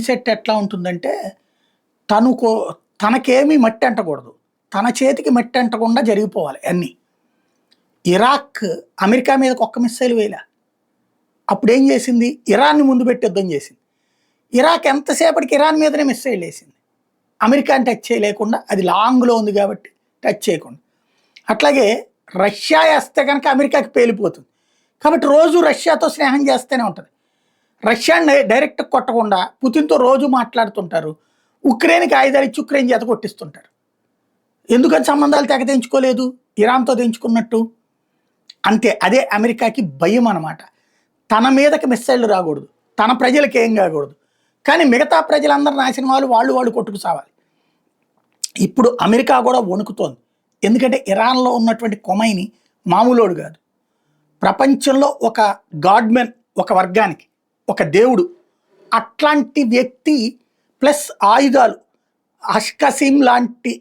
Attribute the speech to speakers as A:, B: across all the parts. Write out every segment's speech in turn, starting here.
A: Set ఎట్లా ఉంటుందంటే తనుకో తనకేమీ మట్టి అంటకూడదు. తన చేతికి మట్టి అంటకుండా జరిగిపోవాలి అన్నీ. ఇరాక్ అమెరికా మీదకి ఒక్క మిస్సైల్ వేయలే. అప్పుడేం చేసింది? ఇరాన్ని ముందు పెట్టి యుద్ధం చేసింది. ఇరాక్ ఎంతసేపటికి ఇరాన్ మీదనే మిస్సైల్ వేసింది. అమెరికాని టచ్ చేయలేకుండా, అది లాంగ్లో ఉంది కాబట్టి టచ్ చేయకుండా. అట్లాగే రష్యా వేస్తే కనుక అమెరికాకి పేలిపోతుంది. కాబట్టి రోజు రష్యాతో స్నేహం చేస్తూనే ఉంటుంది. రష్యాని డైరెక్ట్ కొట్టకుండా పుతిన్తో రోజు మాట్లాడుతుంటారు. ఉక్రెయిన్కి ఆయుధాలు ఇచ్చి ఉక్రెయిన్ చేత కొట్టిస్తుంటారు. ఎందుకని సంబంధాలు తెగ తెంచుకోలేదు ఇరాన్తో తెంచుకున్నట్టు? అంతే. అదే అమెరికాకి భయం అన్నమాట. తన మీదకి మిస్సైళ్ళు రాకూడదు, తన ప్రజలకి ఏం కాకూడదు, కానీ మిగతా ప్రజలందరూ నాశనం వాళ్ళు కొట్టుకు సావాలి. ఇప్పుడు అమెరికా కూడా వణుకుతోంది. ఎందుకంటే ఇరాన్లో ఉన్నటువంటి కొమైని మామూలోడు కాదు. ప్రపంచంలో ఒక గాడ్మెన్, ఒక వర్గానికి ఒక దేవుడు. అట్లాంటి వ్యక్తి ప్లస్ ఆయుధాలు, అష్కసీం లాంటి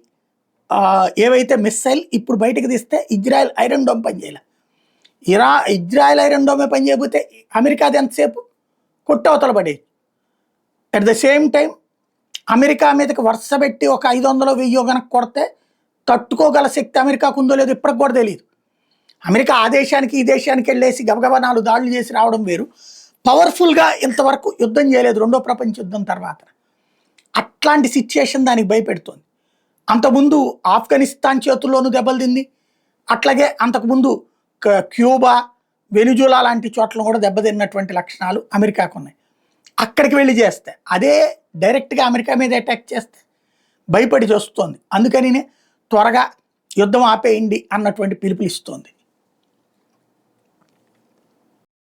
A: ఏవైతే మిస్సైల్ ఇప్పుడు బయటకు తీస్తే ఇజ్రాయెల్ ఐరన్ డోమ్ పనిచేయాలి. ఇజ్రాయెల్ ఐరన్ డోమే పనిచేయకపోతే అమెరికాది ఎంతసేపు కొట్టవతల పడేది. At the same time America మీదకి వరుస పెట్టి ఒక 500 1000 కనుక కొడితే తట్టుకోగల శక్తి అమెరికాకు ఉందో లేదో ఇప్పటికి కూడా తెలియదు. అమెరికా ఆ దేశానికి ఈ దేశానికి వెళ్ళేసి గబగబా 4 దాడులు చేసి రావడం వేరు. పవర్ఫుల్గా ఇంతవరకు యుద్ధం చేయలేదు రెండో ప్రపంచ యుద్ధం తర్వాత. అట్లాంటి సిచ్యుయేషన్ దానికి భయపెడుతుంది. అంతకుముందు ఆఫ్ఘనిస్తాన్ చేతుల్లోనూ దెబ్బలు తింది. అట్లాగే అంతకుముందు క్యూబా, వెనిజులా లాంటి చోట్ల కూడా దెబ్బతిన్నటువంటి లక్షణాలు అమెరికాకు ఉన్నాయి. అక్కడికి వెళ్ళి చేస్తే, అదే డైరెక్ట్గా అమెరికా మీద అటాక్ చేస్తే భయపడి చూస్తోంది. అందుకనినే త్వరగా యుద్ధం ఆపేయండి అన్నటువంటి పిలుపునిస్తోంది.